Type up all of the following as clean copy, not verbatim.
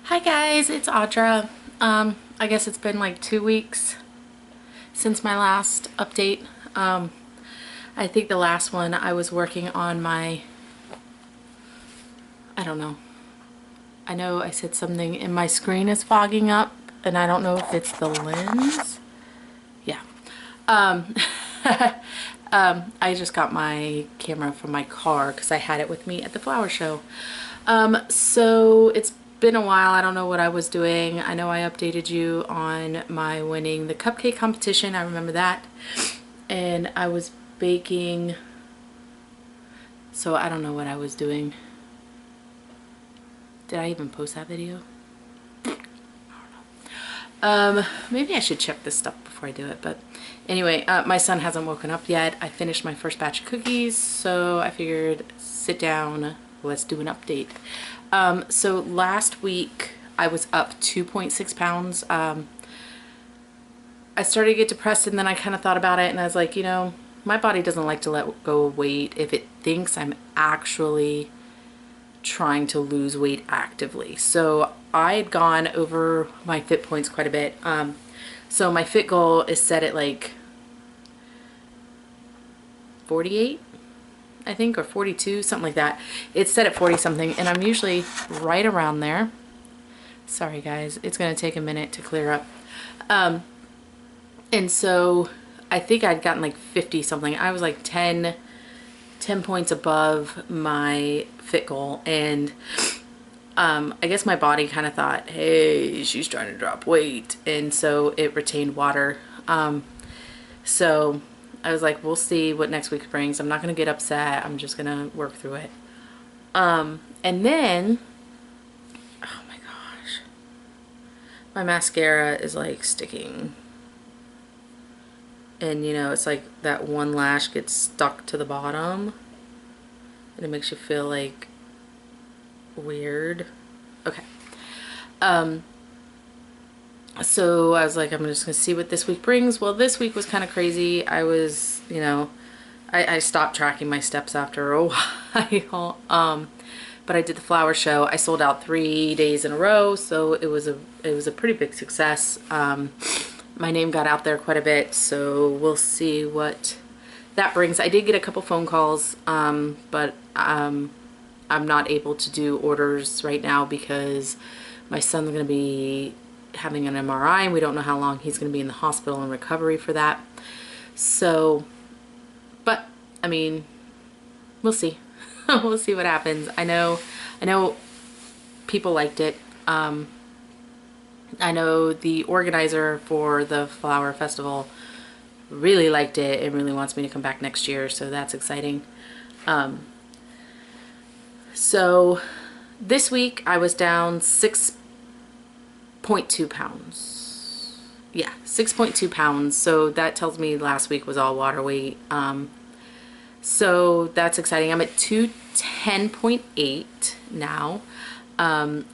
Hi guys, it's Audra. I guess it's been like 2 weeks since my last update. I think the last one I was working on I don't know. I know I said something and my screen is fogging up and I don't know if it's the lens. Yeah. Um, I just got my camera from my car because I had it with me at the flower show. So it's been a while. I don't know what I was doing. I know I updated you on my winning the cupcake competition. I remember that. And I was baking. So I don't know what I was doing. Did I even post that video? Maybe I should check this stuff before I do it, but anyway, my son hasn't woken up yet. I finished my first batch of cookies, so I figured sit down, let's do an update. So last week I was up 2.6 pounds. I started to get depressed and then I kind of thought about it and I was like, you know, my body doesn't like to let go of weight if it thinks I'm actually trying to lose weight actively. So I had gone over my fit points quite a bit. So my fit goal is set at like 48, I think, or 42, something like that. It's set at 40 something and I'm usually right around there. Sorry guys, it's gonna take a minute to clear up. And so I think I'd gotten like 50 something. I was like 10 points above my fit goal, and I guess my body kind of thought, hey, she's trying to drop weight, and so it retained water. So I was like, we'll see what next week brings. I'm not gonna get upset. I'm just gonna work through it. And then, oh my gosh, my mascara is like sticking. And you know, it's like that one lash gets stuck to the bottom and it makes you feel like weird. Okay. So I was like, I'm just gonna see what this week brings. Well, this week was kind of crazy. I was, you know, I stopped tracking my steps after a while. But I did the flower show. I sold out 3 days in a row, so it was a pretty big success. My name got out there quite a bit, so we'll see what that brings. I did get a couple phone calls, but I'm not able to do orders right now because my son's going to be having an MRI and we don't know how long he's going to be in the hospital in recovery for that. So, but I mean, we'll see. We'll see what happens. I know people liked it. I know the organizer for the flower festival really liked it and really wants me to come back next year, so that's exciting. So this week I was down 6.2 pounds. Yeah, 6.2 pounds. So that tells me last week was all water weight. So that's exciting. I'm at 210.8 now.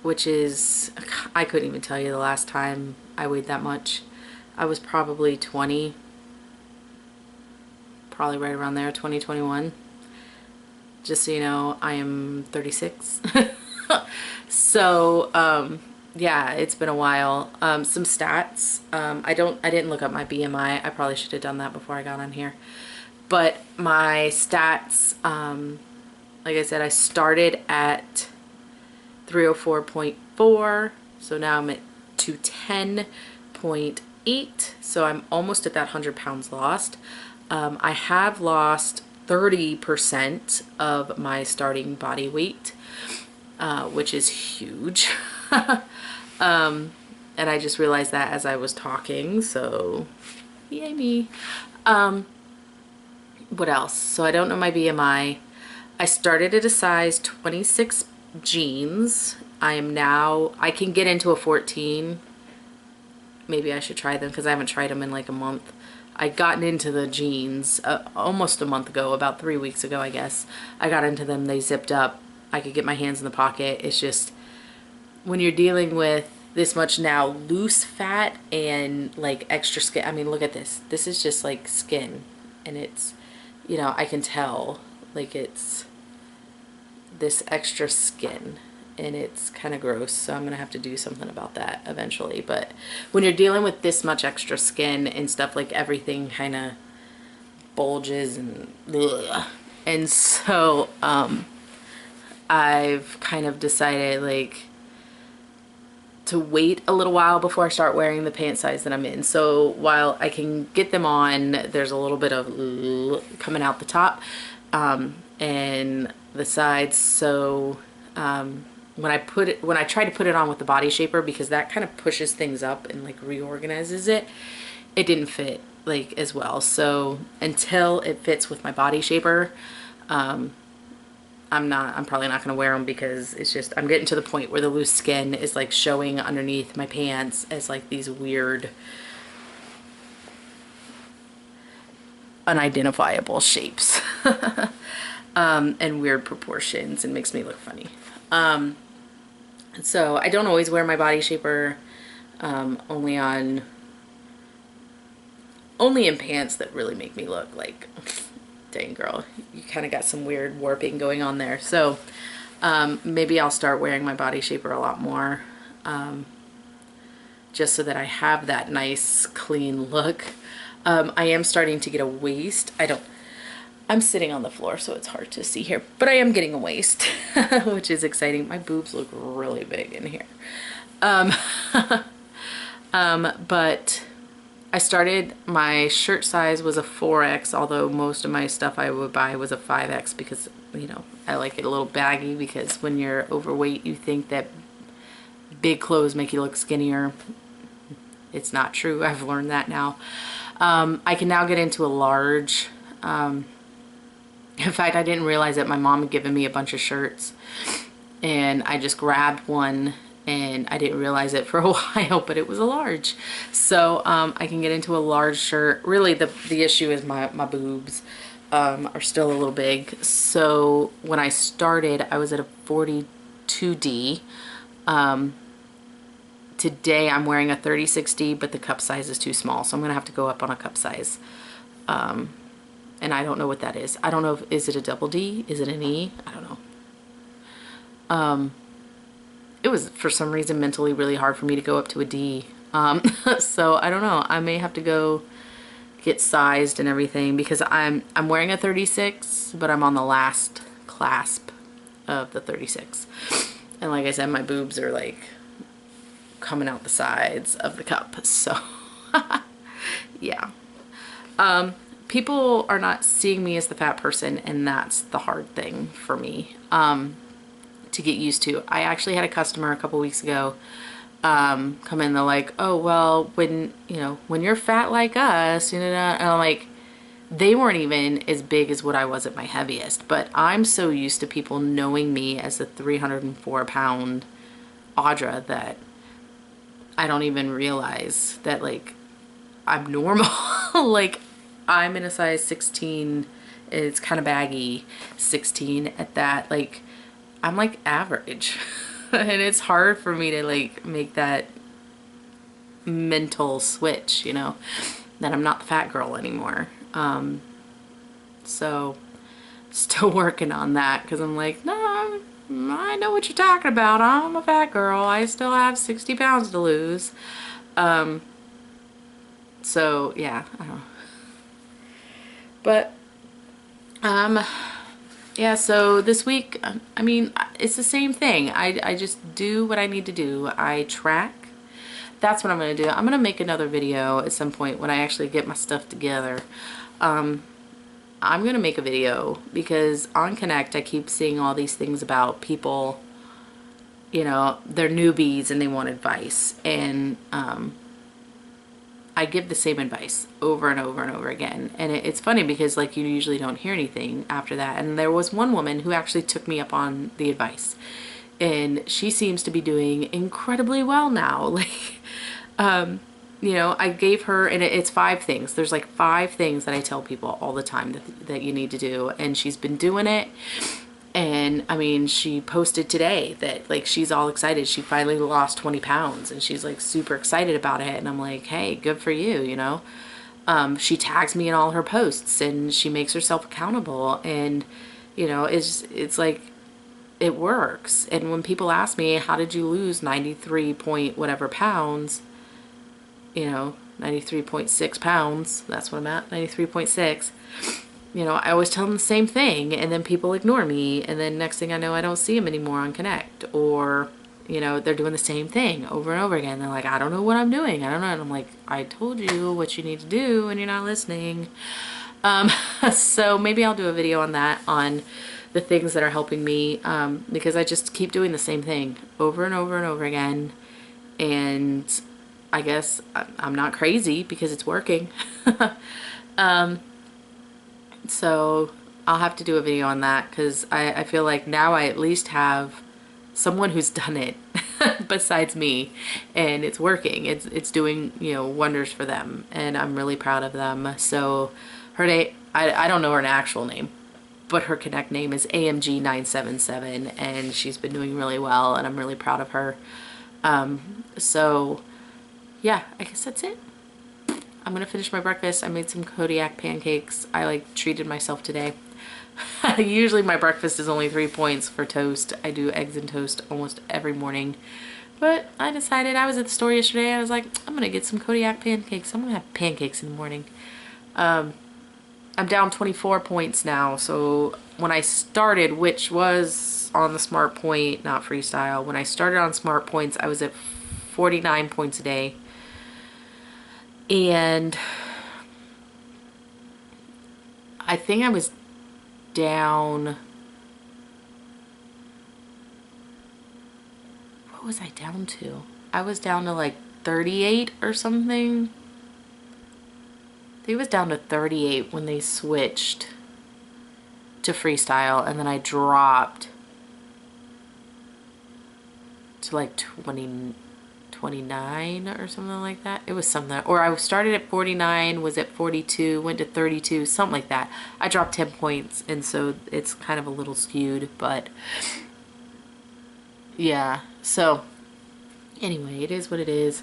Which is, I couldn't even tell you the last time I weighed that much. I was probably 20, probably right around there, 20, 21. Just so you know, I am 36. So, yeah, it's been a while. Some stats. I didn't look up my BMI. I probably should have done that before I got on here. But my stats, like I said, I started at 304.4, so now I'm at 210.8, so I'm almost at that 100 pounds lost. I have lost 30% of my starting body weight, which is huge. And I just realized that as I was talking, so yay me. What else? So I don't know my BMI. I started at a size 26 jeans. I can get into a 14. Maybe I should try them because I haven't tried them in like a month. I'd gotten into the jeans almost a month ago, about 3 weeks ago I guess. I got into them, they zipped up. I could get my hands in the pocket. It's just, when you're dealing with this much now loose fat and like extra skin, I mean look at this. This is just like skin and it's, you know, I can tell like it's this extra skin and it's kind of gross, so I'm gonna have to do something about that eventually. But when you're dealing with this much extra skin and stuff, like everything kind of bulges and ugh. And so I've kind of decided like to wait a little while before I start wearing the pant size that I'm in. So while I can get them on, there's a little bit of coming out the top and the sides. So when I try to put it on with the body shaper, because that kind of pushes things up and like reorganizes it, it didn't fit like as well. So until it fits with my body shaper, I'm probably not going to wear them, because it's just, I'm getting to the point where the loose skin is like showing underneath my pants as like these weird unidentifiable shapes and weird proportions, and makes me look funny. So I don't always wear my body shaper, only in pants that really make me look like, dang girl, you kind of got some weird warping going on there. So maybe I'll start wearing my body shaper a lot more, just so that I have that nice clean look. I am starting to get a waist. I'm sitting on the floor, so it's hard to see here, but I am getting a waist, which is exciting. My boobs look really big in here. But I started, my shirt size was a 4X, although most of my stuff I would buy was a 5X, because, you know, I like it a little baggy, because when you're overweight, you think that big clothes make you look skinnier. It's not true. I've learned that now. I can now get into a large. In fact, I didn't realize that my mom had given me a bunch of shirts, and I just grabbed one, and I didn't realize it for a while, but it was a large. So I can get into a large shirt. Really, the issue is my boobs are still a little big. So when I started, I was at a 42D. Today I'm wearing a 36D, but the cup size is too small, so I'm gonna have to go up on a cup size. And I don't know what that is. I don't know is it a double D? Is it an E? I don't know. It was, for some reason, mentally really hard for me to go up to a D. So I don't know. I may have to go get sized and everything, because I'm wearing a 36, but I'm on the last clasp of the 36. And like I said, my boobs are like coming out the sides of the cup. So yeah. People are not seeing me as the fat person, and that's the hard thing for me to get used to. I actually had a customer a couple weeks ago come in. They're like, oh, well, when you're fat like us, and I'm like, they weren't even as big as what I was at my heaviest, but I'm so used to people knowing me as a 304-pound Audra that I don't even realize that, like, I'm normal. Like, I'm in a size 16, it's kind of baggy, 16 at that. Like, I'm like average. And it's hard for me to like make that mental switch, you know, that I'm not the fat girl anymore. So still working on that, because I'm like, no, I know what you're talking about. I'm a fat girl. I still have 60 pounds to lose. So yeah, I don't know. But yeah, so this week, I mean, it's the same thing. I just do what I need to do. I track. That's what I'm going to do. I'm going to make another video at some point when I actually get my stuff together. I'm going to make a video, because on Connect I keep seeing all these things about people, you know, they're newbies and they want advice. And I give the same advice over and over and over again. And it's funny, because like you usually don't hear anything after that. And there was one woman who actually took me up on the advice, and she seems to be doing incredibly well now. Like, you know, I gave her, and it's 5 things. There's like 5 things that I tell people all the time that you need to do. And she's been doing it. And I mean, she posted today that like she's all excited. She finally lost 20 pounds and she's like super excited about it. And I'm like, hey, good for you, you know. She tags me in all her posts, and she makes herself accountable. And, you know, it's like, it works. And when people ask me, how did you lose 93 point whatever pounds, you know, 93.6 pounds, that's what I'm at, 93.6, you know, I always tell them the same thing, and then people ignore me, and then next thing I know, I don't see them anymore on Connect, or, you know, they're doing the same thing over and over again. They're like, I don't know what I'm doing, I don't know, and I'm like, I told you what you need to do, and you're not listening. So maybe I'll do a video on that, on the things that are helping me, because I just keep doing the same thing over and over and over again, and I guess I'm not crazy because it's working. So I'll have to do a video on that, because I feel like now I at least have someone who's done it besides me, and it's working. It's doing, you know, wonders for them, and I'm really proud of them. So her name, I don't know her actual name, but her Connect name is AMG977, and she's been doing really well, and I'm really proud of her. So yeah, I guess that's it. I'm gonna finish my breakfast. I made some Kodiak pancakes. I like treated myself today. Usually my breakfast is only 3 points for toast. I do eggs and toast almost every morning. But I decided, I was at the store yesterday, I was like, I'm gonna get some Kodiak pancakes. I'm gonna have pancakes in the morning. I'm down 24 points now. So when I started, which was on the Smart Point, not freestyle, when I started on Smart Points, I was at 49 points a day. And I think I was down, what was I down to? I was down to like 38 or something. I think it was down to 38 when they switched to freestyle, and then I dropped to like 29 or something like that. It was something, or I started at 49, was at 42, went to 32, something like that. I dropped 10 points, and so it's kind of a little skewed, but yeah. So anyway, it is what it is.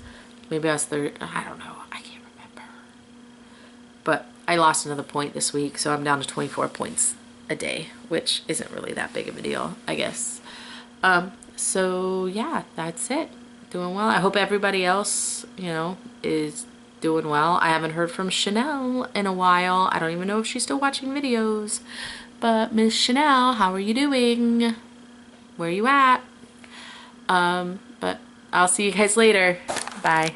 Maybe I was I don't know, I can't remember. But I lost another point this week, so I'm down to 24 points a day, which isn't really that big of a deal, I guess. So yeah, that's it. Doing well. I hope everybody else, you know, is doing well. I haven't heard from Chanel in a while. I don't even know if she's still watching videos. But Miss Chanel, how are you doing? Where are you at? But I'll see you guys later. Bye.